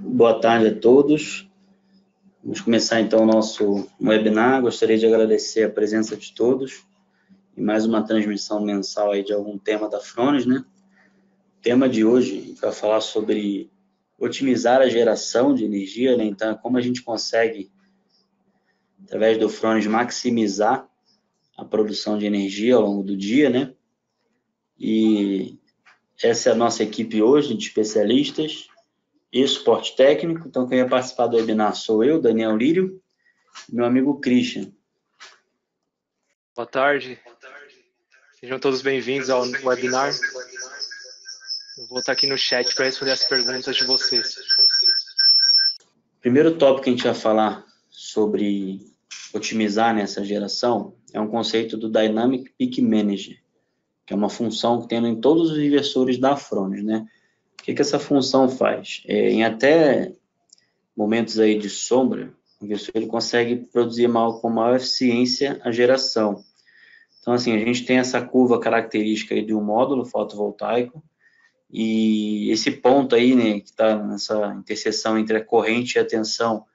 Boa tarde a todos. Vamos começar então o nosso webinar. Gostaria de agradecer a presença de todos e mais uma transmissão mensal aí de algum tema da Frones, né? O tema de hoje, a gente vai falar sobre otimizar a geração de energia, né? Então, como a gente consegue, através do Frones, maximizar a produção de energia ao longo do dia, né? E essa é a nossa equipe hoje de especialistas e suporte técnico. Então, quem vai participar do webinar sou eu, Daniel Lírio, e meu amigo Christian. Boa tarde. Sejam todos bem-vindos ao webinar. Eu vou estar aqui no chat para responder as perguntas de vocês. O primeiro tópico que a gente vai falar sobre otimizar nessa geração é um conceito do Dynamic Peak Manager, que é uma função que tem em todos os inversores da Frones, né? O que essa função faz? Em até momentos aí de sombra, o inversor ele consegue produzir com maior eficiência a geração. Então, assim, a gente tem essa curva característica aí de um módulo fotovoltaico, e esse ponto aí, né, que está nessa interseção entre a corrente e a tensão,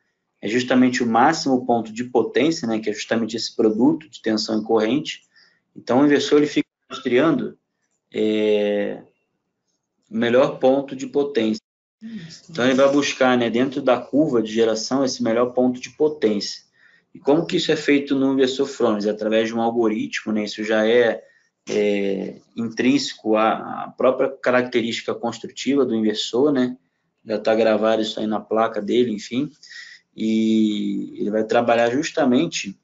é justamente o máximo ponto de potência, né, que é justamente esse produto de tensão e corrente. Então, o inversor ele fica rastreando o melhor ponto de potência. Então, ele vai buscar, né, dentro da curva de geração, esse melhor ponto de potência. E como que isso é feito no inversor Frones? Através de um algoritmo, né, isso já é intrínseco à própria característica construtiva do inversor, né, já está gravado isso aí na placa dele, enfim, e ele vai trabalhar justamente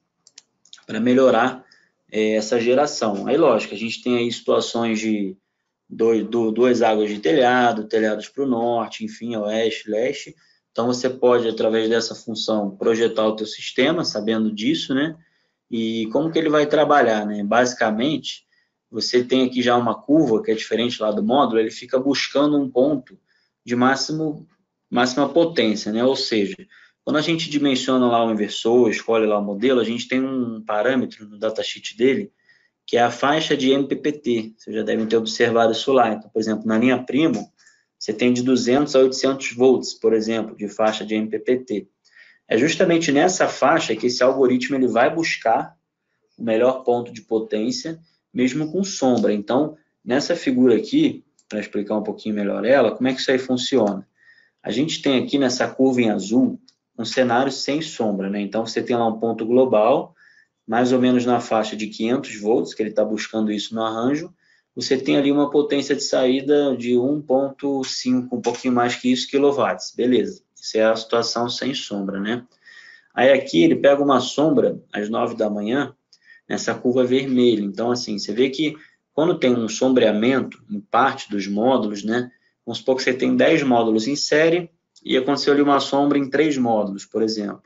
para melhorar essa geração. Aí, lógico, a gente tem aí situações de duas águas de telhado, telhados para o norte, enfim, oeste, leste. Então, você pode, através dessa função, projetar o teu sistema, sabendo disso, né? E como que ele vai trabalhar, né? Basicamente, você tem aqui já uma curva, que é diferente lá do módulo, ele fica buscando um ponto de máxima potência, né? Ou seja, quando a gente dimensiona lá o inversor, escolhe lá o modelo, a gente tem um parâmetro no datasheet dele, que é a faixa de MPPT. Vocês já devem ter observado isso lá. Então, por exemplo, na linha Primo, você tem de 200 a 800 volts, por exemplo, de faixa de MPPT. É justamente nessa faixa que esse algoritmo ele vai buscar o melhor ponto de potência, mesmo com sombra. Então, nessa figura aqui, para explicar um pouquinho melhor ela, como é que isso aí funciona? A gente tem aqui nessa curva em azul um cenário sem sombra, né? Então, você tem lá um ponto global, mais ou menos na faixa de 500 volts, que ele está buscando isso no arranjo. Você tem ali uma potência de saída de 1,5, um pouquinho mais que isso, quilowatts. Beleza, isso é a situação sem sombra, né? Aí aqui ele pega uma sombra às 9 da manhã, nessa curva vermelha. Então, assim, você vê que quando tem um sombreamento em parte dos módulos, né? Vamos supor que você tem 10 módulos em série e aconteceu ali uma sombra em 3 módulos, por exemplo.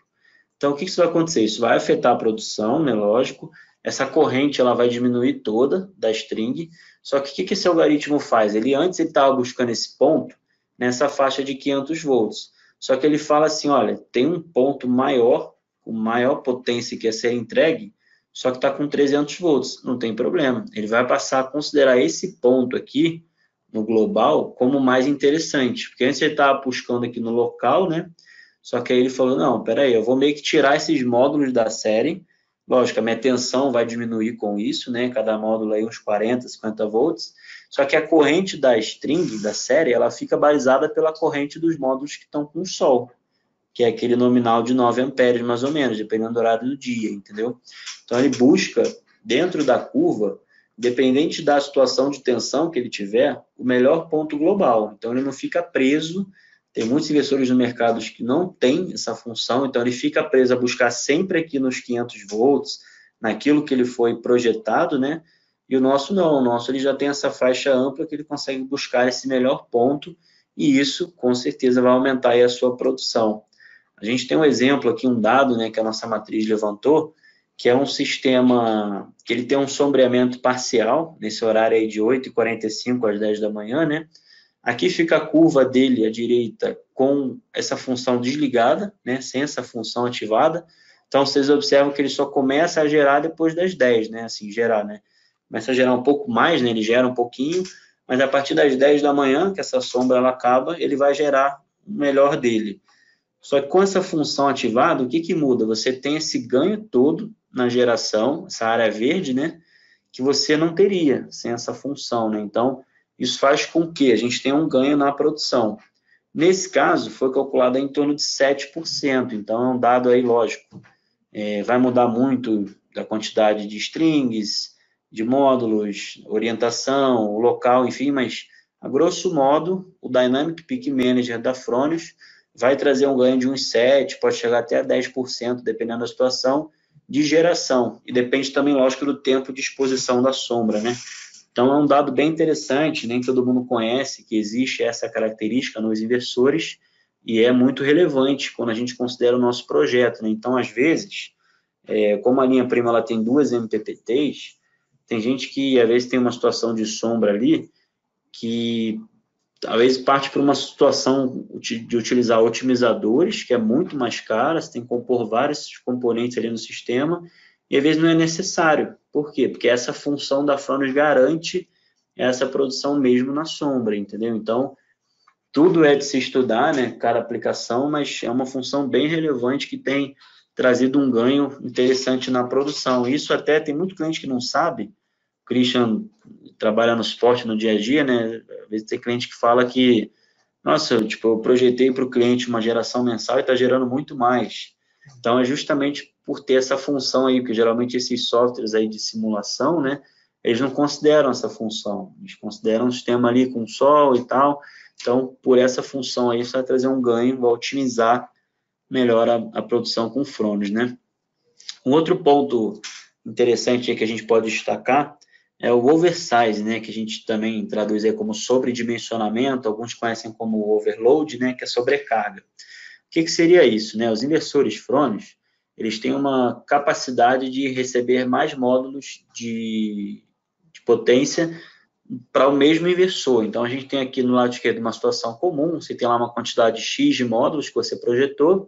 Então, o que isso vai acontecer? Isso vai afetar a produção, né? Lógico. Essa corrente ela vai diminuir toda da string. Só que o que esse algoritmo faz? Antes ele estava buscando esse ponto nessa faixa de 500 volts. Só que ele fala assim, olha, tem um ponto maior, com maior potência que ia ser entregue, só que está com 300 volts. Não tem problema. Ele vai passar a considerar esse ponto aqui, no global, como mais interessante. Porque antes ele estava buscando aqui no local, né? Só que aí ele falou, não, peraí, eu vou meio que tirar esses módulos da série. Lógico, a minha tensão vai diminuir com isso, né? Cada módulo aí uns 40, 50 volts. Só que a corrente da string, da série, ela fica balizada pela corrente dos módulos que estão com sol, que é aquele nominal de 9 amperes, mais ou menos, dependendo do horário do dia, entendeu? Então, ele busca, dentro da curva, dependente da situação de tensão que ele tiver, o melhor ponto global. Então, ele não fica preso. Tem muitos inversores no mercado que não têm essa função, então ele fica preso a buscar sempre aqui nos 500 volts, naquilo que ele foi projetado, né? E o nosso não, o nosso ele já tem essa faixa ampla que ele consegue buscar esse melhor ponto, e isso com certeza vai aumentar aí a sua produção. A gente tem um exemplo aqui, um dado, né, que a nossa matriz levantou, que é um sistema que ele tem um sombreamento parcial, nesse horário aí de 8h45 às 10 da manhã, né? Aqui fica a curva dele à direita com essa função desligada, né, sem essa função ativada. Então, vocês observam que ele só começa a gerar depois das 10, né, assim, gerar, né? começa a gerar um pouco mais, né? Ele gera um pouquinho, mas a partir das 10 da manhã, que essa sombra ela acaba, ele vai gerar o melhor dele. Só que com essa função ativada, o que muda? Você tem esse ganho todo na geração, essa área verde, né? Que você não teria sem essa função, né? Então, isso faz com que a gente tenha um ganho na produção. Nesse caso, foi calculado em torno de 7%, então é um dado aí lógico. Vai mudar muito da quantidade de strings, de módulos, orientação, o local, enfim, mas, a grosso modo, o Dynamic Peak Manager da Fronius vai trazer um ganho de uns 7%, pode chegar até a 10%, dependendo da situação, de geração. E depende também, lógico, do tempo de exposição da sombra, né? Então, é um dado bem interessante, nem todo mundo conhece que existe essa característica nos inversores, e é muito relevante quando a gente considera o nosso projeto, né? Então, às vezes, como a linha prima ela tem 2 MPPTs, tem gente que, às vezes, tem uma situação de sombra ali, que às vezes parte para uma situação de utilizar otimizadores, que é muito mais cara, você tem que compor vários componentes ali no sistema, e às vezes não é necessário. Por quê? Porque essa função da Fronius garante essa produção mesmo na sombra, entendeu? Então, tudo é de se estudar, né, cada aplicação, mas é uma função bem relevante que tem trazido um ganho interessante na produção. Isso até tem muito cliente que não sabe. O Christian trabalha no suporte no dia a dia, né? Às vezes tem cliente que fala que, nossa, eu projetei para o cliente uma geração mensal e está gerando muito mais. Então, é justamente por ter essa função aí, porque geralmente esses softwares aí de simulação, né, eles não consideram essa função, eles consideram um sistema ali com sol e tal. Então, por essa função aí, isso vai trazer um ganho, vai otimizar melhor a produção com Fronius, né? Um outro ponto interessante que a gente pode destacar é o oversize, né, que a gente também traduz aí como sobredimensionamento, alguns conhecem como overload, né, que é sobrecarga. O que seria isso, né? Os inversores Fronius, eles têm uma capacidade de receber mais módulos de potência para o mesmo inversor. Então, a gente tem aqui no lado esquerdo uma situação comum, você tem lá uma quantidade X de módulos que você projetou,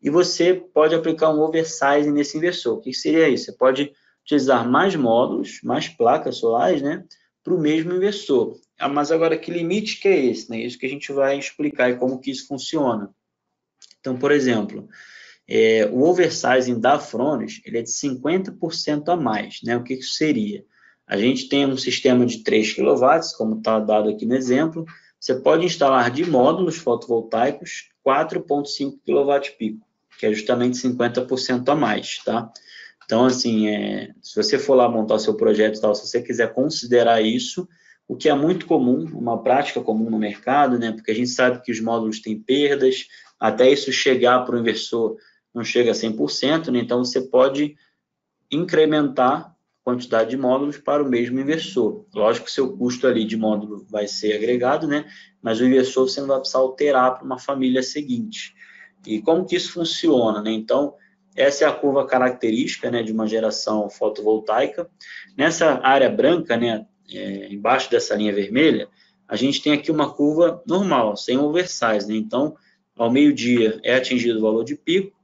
e você pode aplicar um oversize nesse inversor. O que seria isso? Você pode utilizar mais módulos, mais placas solares, né, para o mesmo inversor. Mas agora, que limite que é esse? Né? Isso que a gente vai explicar e como que isso funciona. Então, por exemplo, o oversizing da Fronius, ele é de 50% a mais. Né? O que isso seria? A gente tem um sistema de 3 kW, como está dado aqui no exemplo. Você pode instalar de módulos fotovoltaicos 4,5 kWp, que é justamente 50% a mais, tá? Então, assim, se você for lá montar o seu projeto e tal, se você quiser considerar isso, o que é muito comum, uma prática comum no mercado, né? Porque a gente sabe que os módulos têm perdas, até isso chegar para o inversor não chega a 100%, né? Então, você pode incrementar quantidade de módulos para o mesmo inversor. Lógico que o seu custo ali de módulo vai ser agregado, né? Mas o inversor você não vai precisar alterar para uma família seguinte. E como que isso funciona, né? Então, essa é a curva característica, né, de uma geração fotovoltaica. Nessa área branca, né, embaixo dessa linha vermelha, a gente tem aqui uma curva normal, sem oversize, né? Então, ao meio-dia é atingido o valor de pico,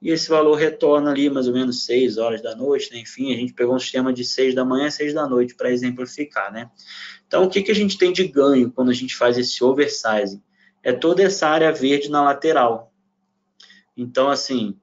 e esse valor retorna ali mais ou menos 6 horas da noite, né? Enfim, a gente pegou um sistema de 6 da manhã a 6 da noite para exemplificar, né? Então, o que a gente tem de ganho quando a gente faz esse oversizing? É toda essa área verde na lateral. Então, assim,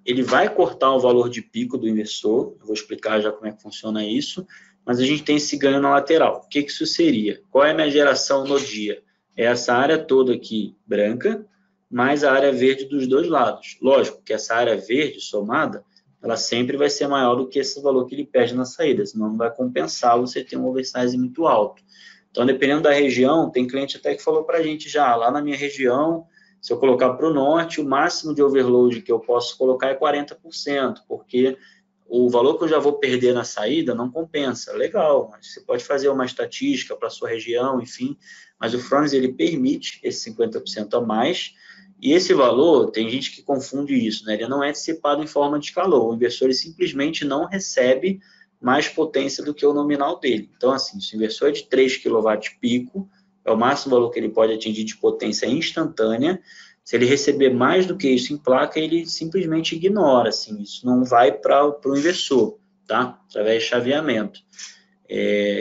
ele vai cortar o valor de pico do inversor, eu vou explicar já como é que funciona isso, mas a gente tem esse ganho na lateral. O que isso seria? Qual é a minha geração no dia? É essa área toda aqui branca, mais a área verde dos dois lados. Lógico que essa área verde somada, ela sempre vai ser maior do que esse valor que ele perde na saída, senão não vai compensar você ter um oversize muito alto. Então, dependendo da região, tem cliente até que falou para a gente já, lá na minha região, se eu colocar para o norte, o máximo de overload que eu posso colocar é 40%, porque o valor que eu já vou perder na saída não compensa. Legal, mas você pode fazer uma estatística para a sua região, enfim, mas o Fronius ele permite esse 50% a mais, e esse valor, tem gente que confunde isso, né? Ele não é dissipado em forma de calor, o inversor ele simplesmente não recebe mais potência do que o nominal dele. Então, assim, se o inversor é de 3 kW pico, é o máximo valor que ele pode atingir de potência instantânea. Se ele receber mais do que isso em placa, ele simplesmente ignora, assim, isso não vai para o inversor. tá? Através de chaveamento.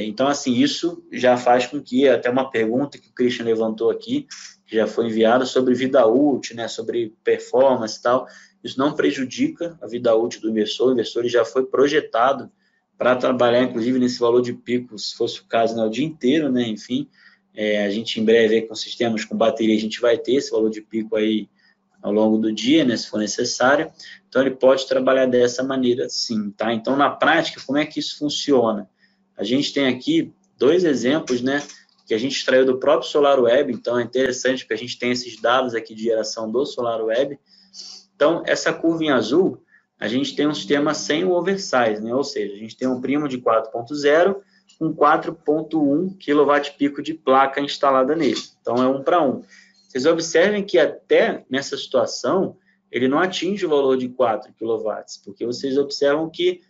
Então, assim, isso já faz com que, até uma pergunta que o Christian levantou aqui, que já foi enviada sobre vida útil, né, sobre performance e tal, isso não prejudica a vida útil do inversor, o inversor ele já foi projetado para trabalhar, inclusive, nesse valor de pico, se fosse o caso, né, o dia inteiro, né, enfim, a gente em breve, com sistemas com bateria, a gente vai ter esse valor de pico aí ao longo do dia, né, se for necessário, então ele pode trabalhar dessa maneira sim, tá? Então, na prática, como é que isso funciona? A gente tem aqui 2 exemplos, né, que a gente extraiu do próprio SolarWeb, então é interessante porque a gente tem esses dados aqui de geração do SolarWeb. Então, essa curva em azul, a gente tem um sistema sem o oversize, né, ou seja, a gente tem um primo de 4.0 com 4.1 kWp de placa instalada nele, então é 1 para 1. Vocês observem que até nessa situação, ele não atinge o valor de 4 kW, porque vocês observam que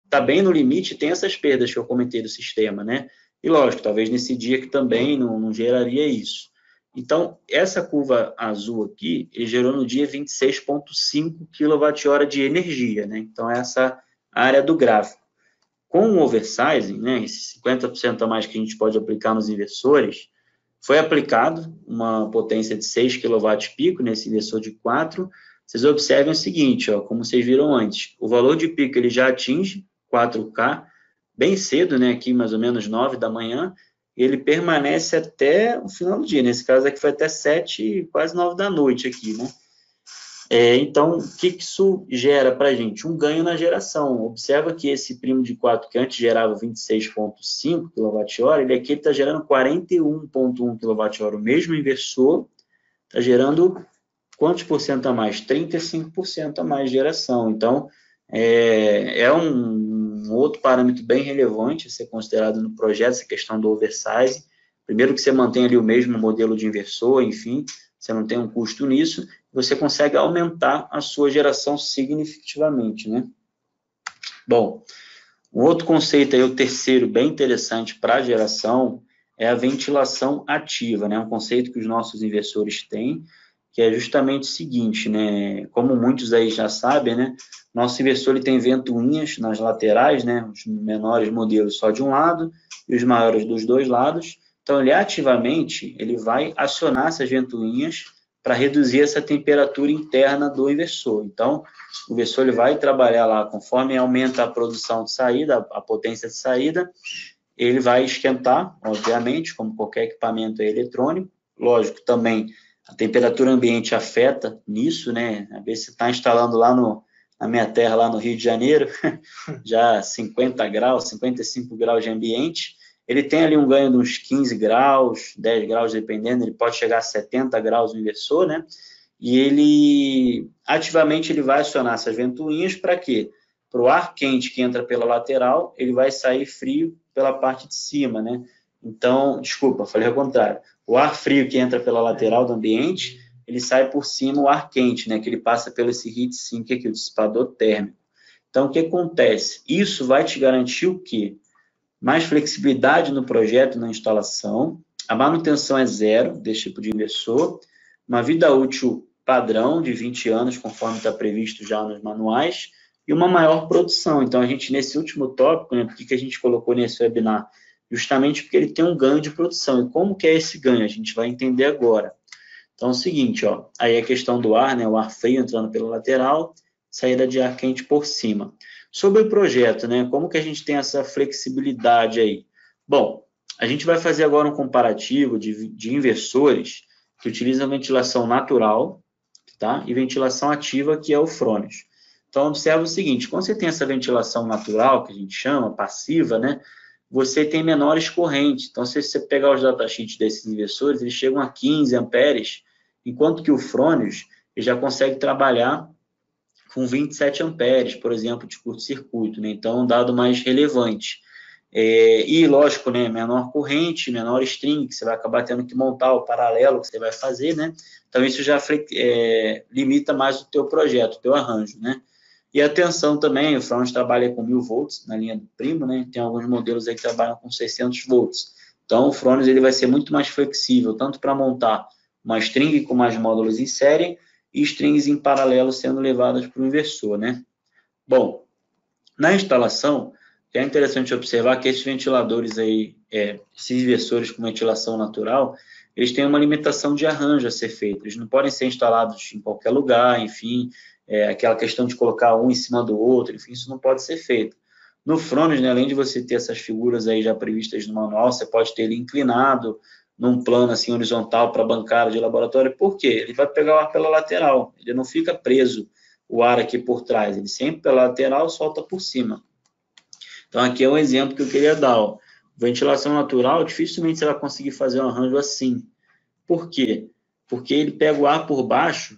está bem no limite, tem essas perdas que eu comentei do sistema, né? E lógico, talvez nesse dia que também não geraria isso. Então, essa curva azul aqui, ele gerou no dia 26,5 kWh de energia, né? Então, essa área do gráfico. Com o oversizing, né, esses 50% a mais que a gente pode aplicar nos inversores, foi aplicado uma potência de 6 kWp nesse inversor de 4. Vocês observem o seguinte, ó, como vocês viram antes, o valor de pico ele já atinge 4K, bem cedo, né, aqui mais ou menos 9 da manhã, e ele permanece até o final do dia. Nesse caso aqui foi até 7, quase 9 da noite aqui, né? Então, o que isso gera para a gente? Um ganho na geração. Observa que esse primo de 4, que antes gerava 26,5 kWh, ele aqui está gerando 41,1 kWh. O mesmo inversor está gerando quantos por cento a mais? 35% a mais de geração. Então, é um outro parâmetro bem relevante a ser considerado no projeto, essa questão do oversize. Primeiro que você mantém ali o mesmo modelo de inversor, enfim, você não tem um custo nisso, você consegue aumentar a sua geração significativamente, né? Bom, um outro conceito aí, o terceiro, bem interessante para a geração, é a ventilação ativa, né? Um conceito que os nossos inversores têm, que é justamente o seguinte, né? Como muitos aí já sabem, né? Nosso inversor ele tem ventoinhas nas laterais, né? Os menores modelos só de um lado e os maiores dos dois lados. Então, ele ativamente ele vai acionar essas ventoinhas para reduzir essa temperatura interna do inversor. Então, o inversor ele vai trabalhar lá, conforme aumenta a produção de saída, a potência de saída, ele vai esquentar, obviamente, como qualquer equipamento eletrônico. Lógico, também a temperatura ambiente afeta nisso, né? Às vezes você está instalando lá na minha terra, lá no Rio de Janeiro, já 50 graus, 55 graus de ambiente, ele tem ali um ganho de uns 15 graus, 10 graus, dependendo, ele pode chegar a 70 graus no inversor, né? E ele, ativamente, ele vai acionar essas ventoinhas para quê? Para o ar quente que entra pela lateral, ele vai sair frio pela parte de cima, né? Então, desculpa, falei ao contrário. O ar frio que entra pela lateral do ambiente, ele sai por cima o ar quente, né? Que ele passa pelo esse heat sink aqui, o dissipador térmico. Então, o que acontece? Isso vai te garantir o quê? Mais flexibilidade no projeto, na instalação, a manutenção é zero desse tipo de inversor, uma vida útil padrão de 20 anos, conforme está previsto já nos manuais, e uma maior produção. Então, a gente, nesse último tópico, né, por que a gente colocou nesse webinar? Justamente porque ele tem um ganho de produção. E como que é esse ganho? A gente vai entender agora. Então, é o seguinte, ó, aí a questão do ar, né, o ar frio entrando pela lateral, saída de ar quente por cima. Sobre o projeto, né, como que a gente tem essa flexibilidade aí? Bom, a gente vai fazer agora um comparativo de inversores que utilizam ventilação natural, tá? E ventilação ativa, que é o Fronius. Então, observa o seguinte, quando você tem essa ventilação natural, que a gente chama, passiva, né, você tem menores correntes. Então, se você pegar os datasheets desses inversores, eles chegam a 15 amperes, enquanto que o Fronius ele já consegue trabalhar com 27 amperes, por exemplo, de curto-circuito, né? Então, é um dado mais relevante. E, lógico, né, menor corrente, menor string, que você vai acabar tendo que montar o paralelo que você vai fazer, né? Então, isso já limita mais o teu projeto, o teu arranjo, né? E a tensão também, o Fronius trabalha com 1000 volts na linha do primo, né? Tem alguns modelos aí que trabalham com 600 volts. Então, o Fronius ele vai ser muito mais flexível, tanto para montar uma string com mais módulos em série, e strings em paralelo sendo levadas para o inversor, né? Bom, Na instalação, é interessante observar que esses ventiladores aí, esses inversores com ventilação natural, eles têm uma limitação de arranjo a ser feita. Eles não podem ser instalados em qualquer lugar, enfim, aquela questão de colocar um em cima do outro, enfim, isso não pode ser feito. No Frônios, né, além de você ter essas figuras aí já previstas no manual, você pode ter ele inclinado num plano assim horizontal para a bancada de laboratório. Por quê? Ele vai pegar o ar pela lateral, ele não fica preso o ar aqui por trás, ele sempre pela lateral solta por cima. Então aqui é um exemplo que eu queria dar. Ó. Ventilação natural, dificilmente você vai conseguir fazer um arranjo assim. Por quê? Porque ele pega o ar por baixo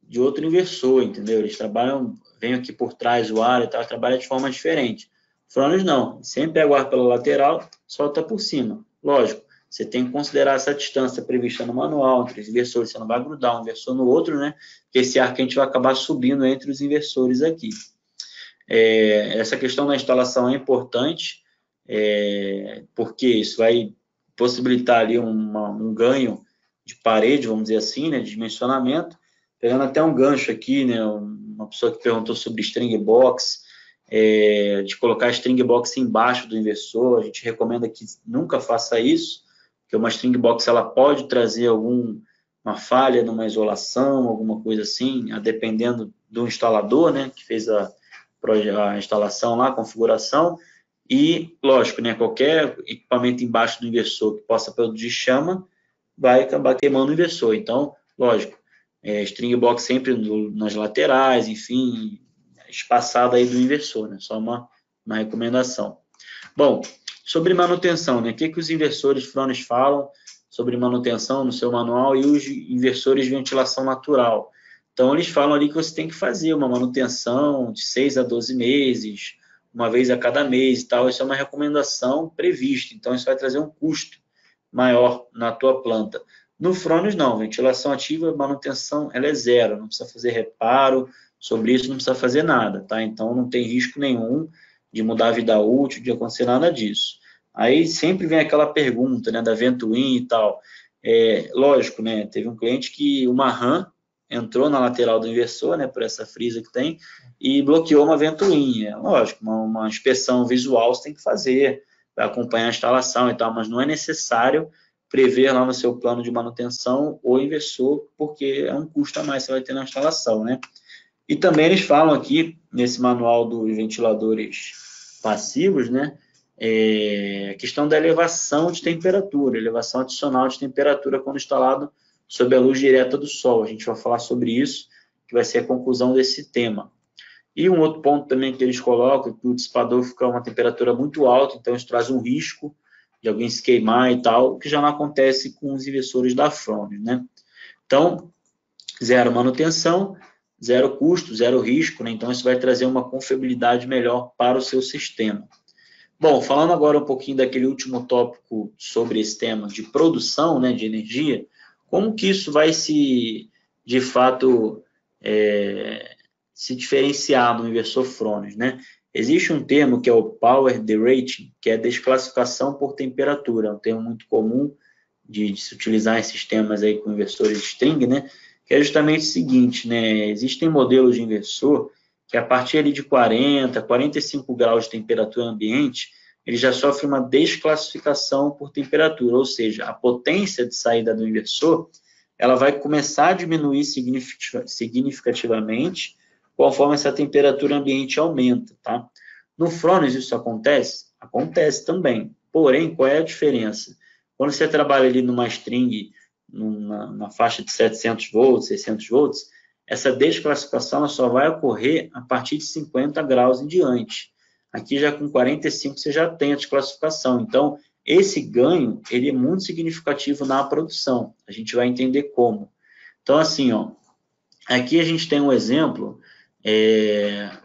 de outro inversor, entendeu? Eles trabalham, vem aqui por trás o ar e tal, trabalha de forma diferente. Frônios não, sempre pega o ar pela lateral, solta por cima. Lógico, você tem que considerar essa distância prevista no manual entre os inversores, você não vai grudar um inversor no outro, né? Porque esse ar quente vai acabar subindo entre os inversores aqui. Essa questão da instalação é importante, porque isso vai possibilitar ali um ganho de parede, vamos dizer assim, né, de dimensionamento. Pegando até um gancho aqui, né, uma pessoa que perguntou sobre string box, de colocar string box embaixo do inversor, a gente recomenda que nunca faça isso, porque uma string box ela pode trazer uma falha numa isolação, alguma coisa assim, dependendo do instalador, né, que fez a instalação lá, a configuração, e, lógico, né, qualquer equipamento embaixo do inversor que possa produzir chama, vai acabar queimando o inversor. Então, lógico, string box sempre nas laterais, enfim, espaçada aí do inversor, né, só uma recomendação. Bom, sobre manutenção, né, o que os inversores Frônios falam sobre manutenção no seu manual e os inversores de ventilação natural? Então, eles falam ali que você tem que fazer uma manutenção de 6 a 12 meses, uma vez a cada mês e tal. Isso é uma recomendação prevista. Então, isso vai trazer um custo maior na tua planta. No Frônios, não. Ventilação ativa, manutenção, ela é zero. Não precisa fazer reparo sobre isso, não precisa fazer nada, tá? Então, não tem risco nenhum de mudar a vida útil, de acontecer nada disso. Aí, sempre vem aquela pergunta, né, da Ventoin e tal. Lógico, né, teve um cliente que uma RAM entrou na lateral do inversor, né, por essa frisa que tem, e bloqueou uma ventoinha. Lógico, uma inspeção visual você tem que fazer, para acompanhar a instalação e tal, mas não é necessário prever lá no seu plano de manutenção o inversor, porque é um custo a mais que você vai ter na instalação, né? E também eles falam aqui, nesse manual dos ventiladores passivos, né, a questão da elevação de temperatura, elevação adicional de temperatura quando instalado sob a luz direta do sol. A gente vai falar sobre isso, que vai ser a conclusão desse tema. E um outro ponto também que eles colocam, que o dissipador fica a uma temperatura muito alta, então isso traz um risco de alguém se queimar e tal, que já não acontece com os inversores da Frônios, né? Então, zero manutenção, zero custo, zero risco, né? Então isso vai trazer uma confiabilidade melhor para o seu sistema. Bom, falando agora um pouquinho daquele último tópico sobre esse tema de produção, né, de energia, como que isso vai de fato, se diferenciar no inversor Frônios, né? Existe um termo que é o Power Derating, que é desclassificação por temperatura, é um termo muito comum de se utilizar em sistemas aí com inversores string, né? Que é justamente o seguinte, né? Existem modelos de inversor que a partir ali de 40, 45 graus de temperatura ambiente, ele já sofre uma desclassificação por temperatura, ou seja, a potência de saída do inversor, ela vai começar a diminuir significativamente conforme essa temperatura ambiente aumenta, tá? No Frônios isso acontece? Acontece também. Porém, qual é a diferença? Quando você trabalha ali numa string, na faixa de 700 volts, 600 volts, essa desclassificação só vai ocorrer a partir de 50 graus em diante. Aqui já com 45 você já tem a desclassificação. Então, esse ganho, ele é muito significativo na produção. A gente vai entender como. Então, assim, ó, aqui a gente tem um exemplo,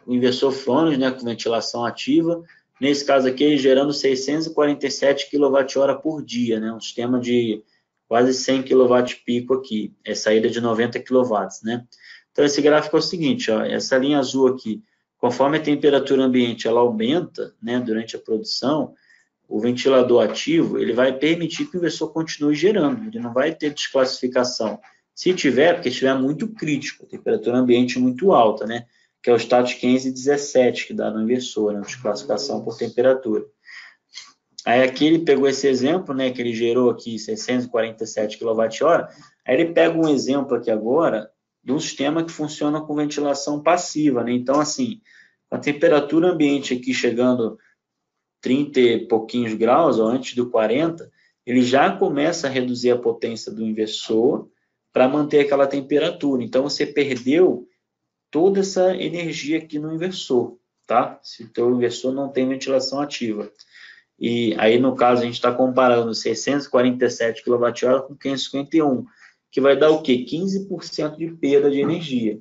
o inversor Frônios, né, com ventilação ativa, nesse caso aqui, ele gerando 647 kWh por dia, né, um sistema de quase 100 kW pico aqui, saída de 90 kW, né. Então, esse gráfico é o seguinte, ó, essa linha azul aqui, conforme a temperatura ambiente ela aumenta, né, durante a produção, o ventilador ativo, ele vai permitir que o inversor continue gerando, ele não vai ter desclassificação. Se tiver, porque estiver muito crítico, a temperatura ambiente muito alta, né? que é o status 1517, que dá no inversor, né, de classificação por temperatura. Aí aqui ele pegou esse exemplo, né, que ele gerou aqui 647 kWh, aí ele pega um exemplo aqui agora de um sistema que funciona com ventilação passiva, né? Então, assim, a temperatura ambiente aqui chegando 30 e pouquinhos graus, ou antes do 40, ele já começa a reduzir a potência do inversor para manter aquela temperatura. Então, você perdeu toda essa energia aqui no inversor, tá? Se o teu inversor não tem ventilação ativa. E aí, no caso, a gente está comparando 647 kWh com 551, que vai dar o quê? 15% de perda de energia.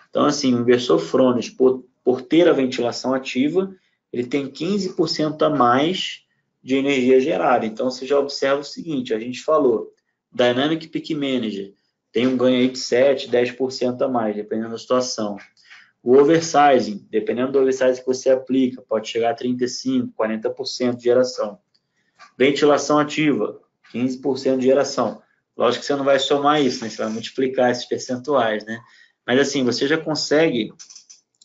Então, assim, o inversor Frônios, por ter a ventilação ativa, ele tem 15% a mais de energia gerada. Então, você já observa o seguinte, a gente falou, Dynamic Peak Manager tem um ganho aí de 7%, 10% a mais, dependendo da situação. O oversizing, dependendo do oversizing que você aplica, pode chegar a 35%, 40% de geração. Ventilação ativa, 15% de geração. Lógico que você não vai somar isso, né? Você vai multiplicar esses percentuais, né? Mas assim, você já consegue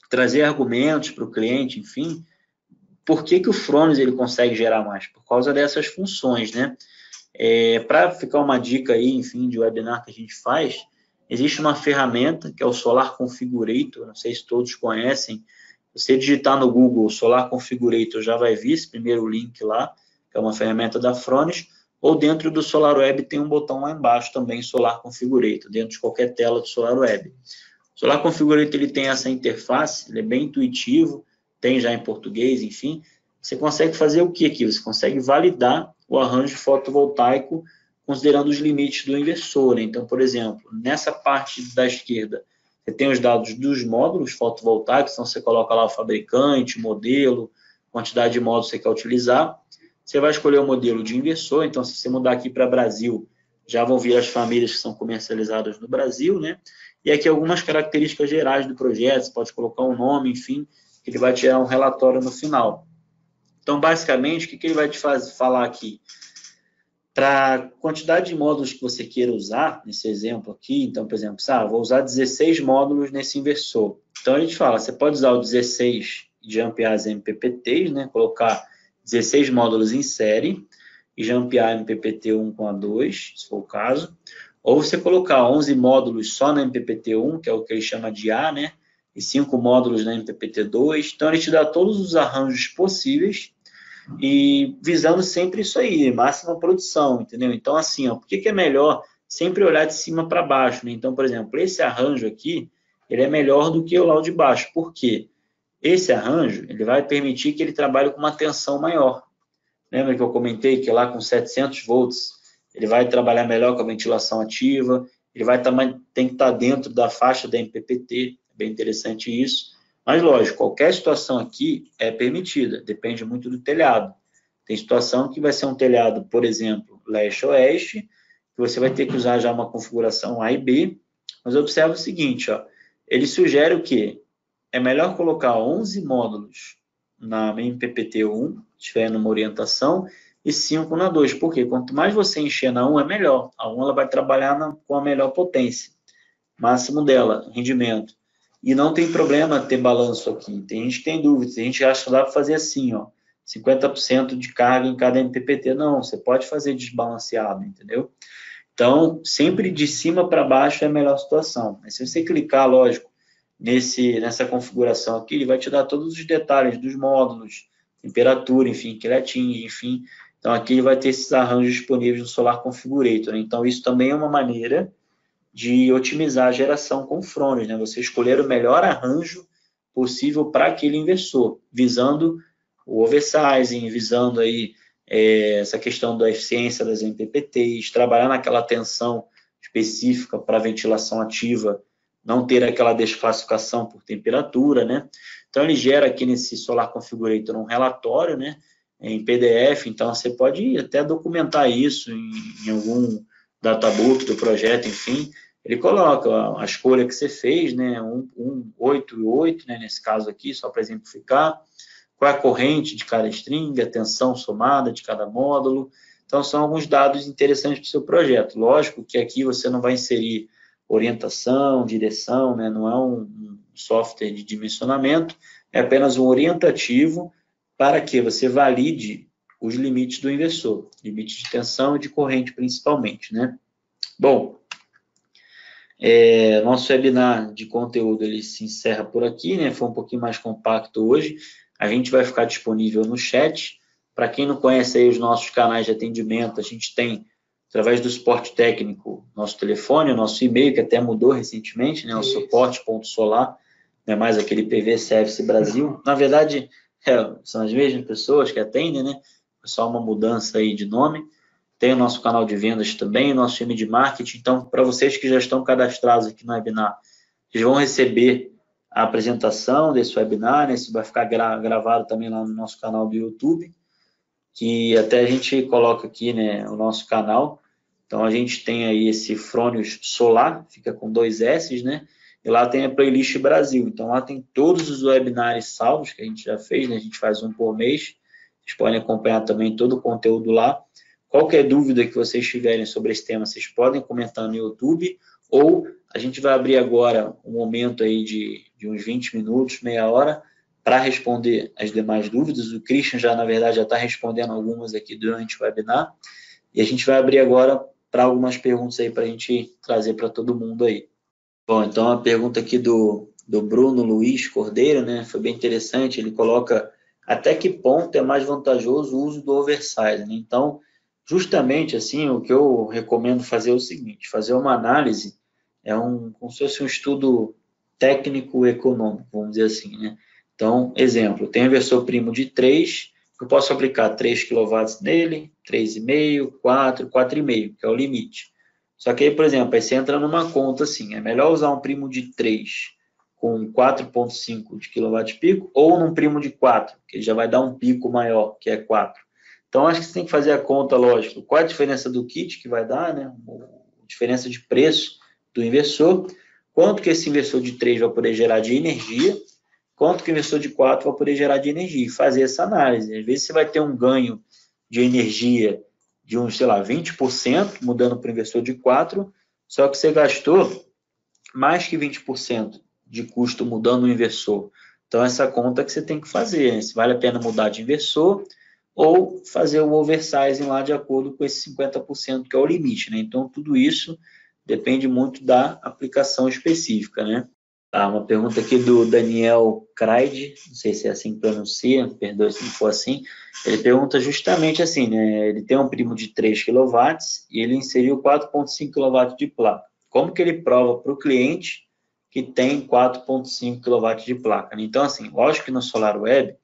trazer argumentos para o cliente, enfim, por que o Frônios ele consegue gerar mais? Por causa dessas funções, né? Para ficar uma dica aí, enfim, de webinar que a gente faz, existe uma ferramenta que é o Solar Configurator, não sei se todos conhecem. Se você digitar no Google Solar Configurator, já vai vir esse primeiro link lá, que é uma ferramenta da Frônios, ou dentro do SolarWeb tem um botão lá embaixo também, Solar Configurator, dentro de qualquer tela do SolarWeb. O Solar Configurator ele tem essa interface, ele é bem intuitivo, tem já em português, enfim. Você consegue fazer o que aqui? Você consegue validar o arranjo fotovoltaico considerando os limites do inversor, né? Então, por exemplo, nessa parte da esquerda, você tem os dados dos módulos fotovoltaicos, então você coloca lá o fabricante, o modelo, quantidade de módulos que você quer utilizar. Você vai escolher o modelo de inversor, então se você mudar aqui para Brasil, já vão vir as famílias que são comercializadas no Brasil, né? E aqui algumas características gerais do projeto, você pode colocar um nome, enfim, que ele vai tirar um relatório no final. Então, basicamente, o que ele vai te falar aqui? Para a quantidade de módulos que você queira usar, nesse exemplo aqui, então, por exemplo, vou usar 16 módulos nesse inversor. Então, ele te fala, você pode usar o 16 de ampear as MPPTs, né? Colocar 16 módulos em série e jampear MPPT1 com a 2, se for o caso. Ou você colocar 11 módulos só na MPPT1, que é o que ele chama de A, né? E 5 módulos na MPPT2. Então, ele te dá todos os arranjos possíveis e visando sempre isso aí, máxima produção, entendeu? Então, assim, por que é melhor sempre olhar de cima para baixo, né? Então, por exemplo, esse arranjo aqui, ele é melhor do que o lá de baixo. Por quê? Esse arranjo, ele vai permitir que ele trabalhe com uma tensão maior. Lembra que eu comentei que lá com 700 volts, ele vai trabalhar melhor com a ventilação ativa, ele vai tem que estar dentro da faixa da MPPT, é bem interessante isso. Mas, lógico, qualquer situação aqui é permitida, depende muito do telhado. Tem situação que vai ser um telhado, por exemplo, leste-oeste, que você vai ter que usar já uma configuração A e B, mas observa o seguinte, ele sugere o quê? É melhor colocar 11 módulos na MPPT1, se estiver numa orientação, e 5 na 2. Por quê? Quanto mais você encher na 1, é melhor. A 1 ela vai trabalhar com a melhor potência, máximo dela, rendimento. E não tem problema ter balanço aqui. Tem gente que tem dúvida, tem gente que acha que dá para fazer assim, 50% de carga em cada MPPT. Não, você pode fazer desbalanceado, entendeu? Então, sempre de cima para baixo é a melhor situação. Mas se você clicar, lógico, nessa configuração aqui, ele vai te dar todos os detalhes dos módulos, temperatura, enfim, que ele atinge, enfim. Então, aqui ele vai ter esses arranjos disponíveis no Solar Configurator, né? Então, isso também é uma maneira de otimizar a geração com Frônios, né? Você escolher o melhor arranjo possível para aquele inversor, visando o oversizing, visando aí essa questão da eficiência das MPPTs, trabalhar naquela tensão específica para ventilação ativa, não ter aquela desclassificação por temperatura, né? Então, ele gera aqui nesse Solar Configurator um relatório, né? Em PDF, então você pode até documentar isso em algum databook do projeto, enfim. Ele coloca a escolha que você fez, né? 8 e 8, né? Nesse caso aqui, só para exemplificar. Qual é a corrente de cada string, a tensão somada de cada módulo. Então, são alguns dados interessantes para o seu projeto. Lógico que aqui você não vai inserir orientação, direção, né? Não é um software de dimensionamento, é apenas um orientativo para que você valide os limites do inversor, limite de tensão e de corrente principalmente, né? Bom, nosso webinar de conteúdo ele se encerra por aqui, né? Foi um pouquinho mais compacto hoje. A gente vai ficar disponível no chat. Para quem não conhece aí os nossos canais de atendimento, a gente tem, através do suporte técnico, nosso telefone, o nosso e-mail, que até mudou recentemente, né? O suporte.solar, não é mais aquele PV Service Brasil. Na verdade, são as mesmas pessoas que atendem, né? É só uma mudança aí de nome. Tem o nosso canal de vendas também, o nosso time de marketing. Então, para vocês que já estão cadastrados aqui no webinar, vocês vão receber a apresentação desse webinar, né? Isso vai ficar gravado também lá no nosso canal do YouTube, que até a gente coloca aqui, né, o nosso canal. Então, a gente tem aí esse Fronius Solar, fica com 2 S's, né? E lá tem a playlist Brasil. Então, lá tem todos os webinars salvos que a gente já fez, né? A gente faz um por mês. Vocês podem acompanhar também todo o conteúdo lá. Qualquer dúvida que vocês tiverem sobre esse tema, vocês podem comentar no YouTube, ou a gente vai abrir agora um momento aí de uns 20 minutos, meia hora, para responder as demais dúvidas. O Christian já, na verdade, já está respondendo algumas aqui durante o webinar, e a gente vai abrir agora para algumas perguntas aí para a gente trazer para todo mundo aí. Bom, então a pergunta aqui do Bruno Luiz Cordeiro, né, foi bem interessante. Ele coloca até que ponto é mais vantajoso o uso do oversize, né? Então, justamente assim, o que eu recomendo fazer é o seguinte: fazer uma análise, como se fosse um estudo técnico-econômico, vamos dizer assim, né? Então, exemplo, tem inversor primo de 3, eu posso aplicar 3 kW nele, 3,5, 4, 4,5, que é o limite. Só que aí, por exemplo, aí você entra numa conta assim, é melhor usar um primo de 3 com 4,5 de kWp ou num primo de 4, que já vai dar um pico maior, que é 4. Então, acho que você tem que fazer a conta, lógico, qual é a diferença do kit que vai dar, né? A diferença de preço do inversor, quanto que esse inversor de 3 vai poder gerar de energia, quanto que o inversor de 4 vai poder gerar de energia, e fazer essa análise. Às vezes você vai ter um ganho de energia de uns, sei lá, 20%, mudando para o inversor de 4, só que você gastou mais que 20% de custo mudando o inversor. Então, essa conta que você tem que fazer, né? Se vale a pena mudar de inversor ou fazer o oversizing lá de acordo com esse 50% que é o limite, né? Então, tudo isso depende muito da aplicação específica, né? Tá, uma pergunta aqui do Daniel Kraid, não sei se é assim que pronuncia, perdoe se não for assim. Ele pergunta justamente assim, né? Ele tem um primo de 3 kW e ele inseriu 4,5 kW de placa. Como que ele prova para o cliente que tem 4,5 kW de placa? Então, assim, lógico que no SolarWeb,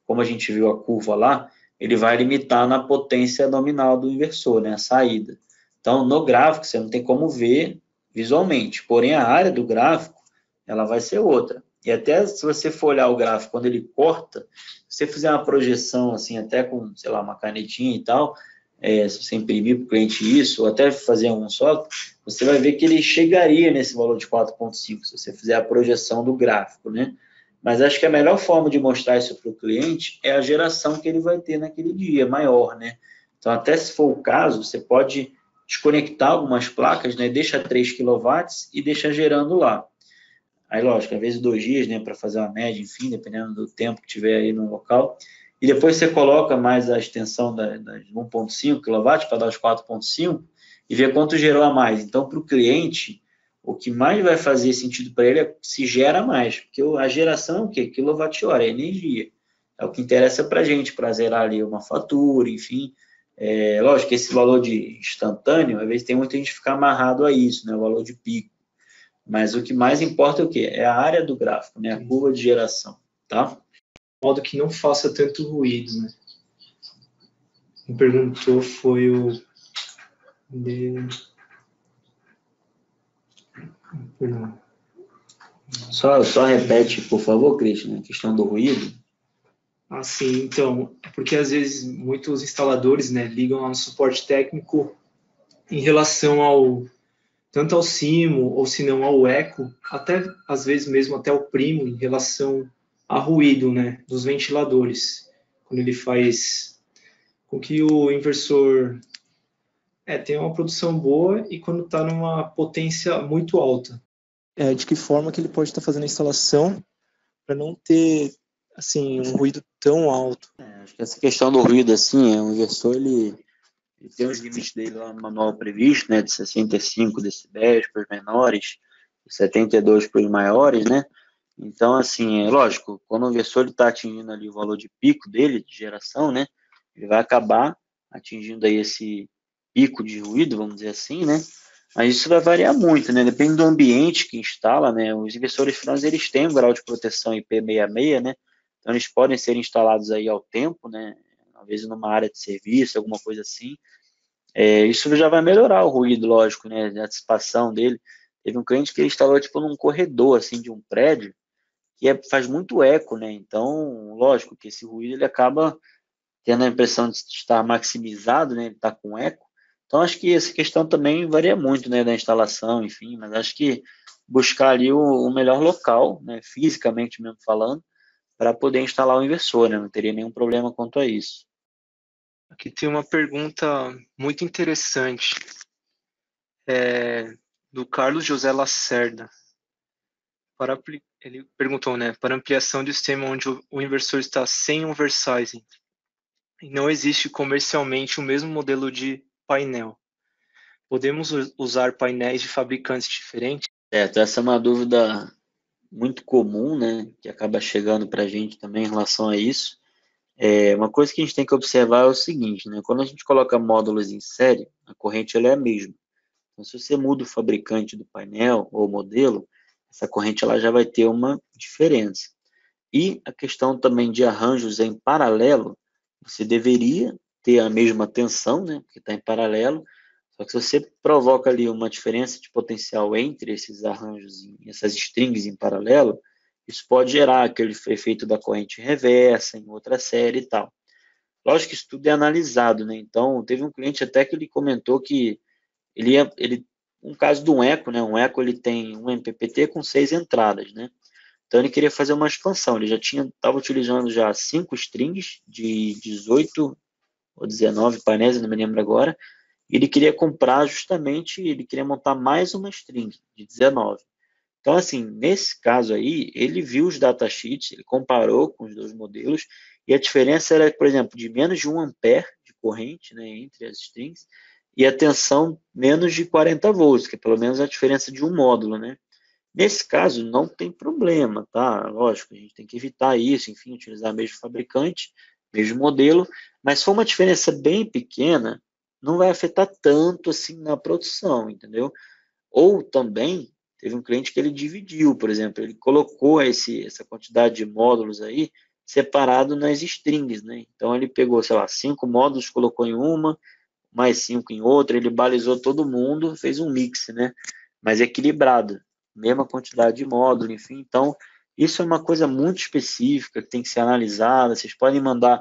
como a gente viu a curva lá, ele vai limitar na potência nominal do inversor, né? A saída. Então, no gráfico, você não tem como ver visualmente, porém a área do gráfico ela vai ser outra. E até se você for olhar o gráfico, quando ele corta, se você fizer uma projeção, assim, até com, sei lá, uma canetinha e tal, se você imprimir para o cliente isso, ou até fazer um só, você vai ver que ele chegaria nesse valor de 4,5, se você fizer a projeção do gráfico, né? Mas acho que a melhor forma de mostrar isso para o cliente é a geração que ele vai ter naquele dia, maior, né? Então, até se for o caso, você pode desconectar algumas placas, né? Deixa 3 kW e deixa gerando lá. Aí, lógico, às vezes 2 dias, né, para fazer uma média, enfim, dependendo do tempo que tiver aí no local. E depois você coloca mais a extensão das 1,5 kW para dar os 4,5 e ver quanto gerou a mais. Então, para o cliente, o que mais vai fazer sentido para ele é se gera mais, porque a geração é o quê? Quilowatt-hora, é energia. É o que interessa para a gente, para zerar ali uma fatura, enfim. Lógico que esse valor de instantâneo, às vezes tem muita gente que fica amarrado a isso, né, o valor de pico. Mas o que mais importa é o quê? É a área do gráfico, né? A curva de geração, tá? De modo que não faça tanto ruído, né? Quem perguntou foi o... Perdão. Só repete, por favor, Christian, a questão do ruído. Ah, sim. Então, porque às vezes muitos instaladores, né, ligam ao suporte técnico em relação tanto ao Simo, ou se não ao Eco, até às vezes mesmo até ao Primo, em relação a ruído, né, dos ventiladores, quando ele faz com que o inversor Tem uma produção boa e quando está numa potência muito alta. De que forma que ele pode estar fazendo a instalação para não ter assim um ruído tão alto? Acho que essa questão do ruído, assim, o inversor, ele tem os limites dele lá no manual previsto, né, de 65 decibéis para os menores, 72 para os maiores, né? Então, assim, é lógico, quando o inversor está atingindo ali o valor de pico dele, de geração, né, ele vai acabar atingindo aí esse pico de ruído, vamos dizer assim, né? Mas isso vai variar muito, né? Depende do ambiente que instala, né? Os inversores finais, eles têm um grau de proteção IP66, né? Então, eles podem ser instalados aí ao tempo, né? Às vezes numa área de serviço, alguma coisa assim. Isso já vai melhorar o ruído, lógico, né? A dissipação dele. Teve um cliente que ele instalou, tipo, num corredor, assim, de um prédio, que faz muito eco, né? Então, lógico que esse ruído, ele acaba tendo a impressão de estar maximizado, né? Ele está com eco. Então, acho que essa questão também varia muito, né? Da instalação, enfim, mas acho que buscar ali o melhor local, né? Fisicamente mesmo falando, para poder instalar o inversor, né? Não teria nenhum problema quanto a isso. Aqui tem uma pergunta muito interessante, do Carlos José Lacerda. Ele perguntou, né, para ampliação de sistema onde o inversor está sem oversizing e não existe comercialmente o mesmo modelo de painel, podemos usar painéis de fabricantes diferentes? Certo, essa é uma dúvida muito comum, né? Que acaba chegando para a gente também em relação a isso. Uma coisa que a gente tem que observar é o seguinte, né? Quando a gente coloca módulos em série, a corrente ela é a mesma. Então, se você muda o fabricante do painel ou modelo, essa corrente ela já vai ter uma diferença. E a questão também de arranjos em paralelo, você deveria ter a mesma tensão, né? Porque está em paralelo. Só que se você provoca ali uma diferença de potencial entre esses arranjos, essas strings em paralelo, isso pode gerar aquele efeito da corrente reversa em outra série e tal. Lógico que isso tudo é analisado, né? Então, teve um cliente até que ele comentou que um caso de um eco, né? Um eco ele tem um MPPT com 6 entradas, né? Então ele queria fazer uma expansão. Ele já estava utilizando já 5 strings de 18 ou 19 painéis, não me lembro agora. E ele queria comprar justamente, ele queria montar mais uma string de 19. Então, assim, nesse caso aí, ele viu os datasheets, ele comparou com os dois modelos, e a diferença era, por exemplo, de menos de 1 ampere de corrente, né, entre as strings, e a tensão menos de 40 volts, que é pelo menos a diferença de um módulo, né? Nesse caso, não tem problema, tá? Lógico, a gente tem que evitar isso, enfim, utilizar o mesmo fabricante, mesmo modelo, mas se for uma diferença bem pequena, não vai afetar tanto assim na produção, entendeu? Ou também, teve um cliente que ele dividiu, por exemplo, ele colocou essa quantidade de módulos aí separado nas strings, né? Então ele pegou, sei lá, 5 módulos, colocou em uma, mais 5 em outra, ele balizou todo mundo, fez um mix, né? Mas equilibrado, mesma quantidade de módulo, enfim. Então, isso é uma coisa muito específica que tem que ser analisada. Vocês podem mandar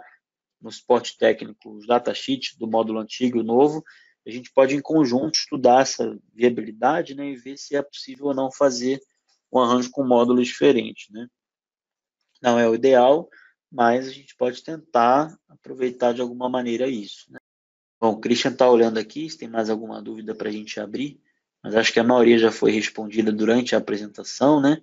no suporte técnico os datasheets do módulo antigo e o novo. A gente pode, em conjunto, estudar essa viabilidade, né, e ver se é possível ou não fazer um arranjo com módulos diferentes, né? Não é o ideal, mas a gente pode tentar aproveitar de alguma maneira isso, né? Bom, o Christian está olhando aqui, se tem mais alguma dúvida para a gente abrir, mas acho que a maioria já foi respondida durante a apresentação, né?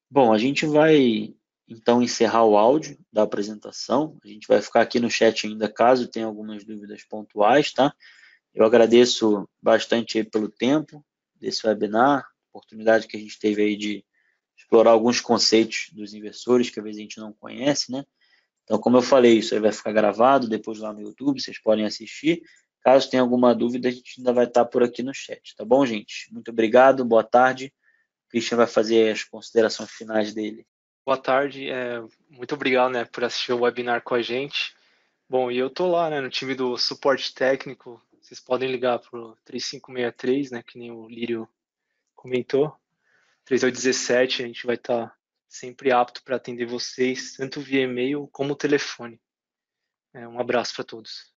Bom, a gente vai então encerrar o áudio da apresentação. A gente vai ficar aqui no chat ainda caso tenha algumas dúvidas pontuais, tá? Eu agradeço bastante aí pelo tempo desse webinar, oportunidade que a gente teve aí de explorar alguns conceitos dos inversores que às vezes a gente não conhece, né? Então, como eu falei, isso aí vai ficar gravado depois lá no YouTube, vocês podem assistir. Caso tenha alguma dúvida, a gente ainda vai estar por aqui no chat, tá bom, gente? Muito obrigado, boa tarde. O Christian vai fazer as considerações finais dele. Boa tarde, muito obrigado, né, por assistir o webinar com a gente. Bom, e eu tô lá, né, no time do suporte técnico. Vocês podem ligar pro 3563, né, que nem o Lírio comentou. 3817, a gente vai estar sempre apto para atender vocês, tanto via e-mail como telefone. Um abraço para todos.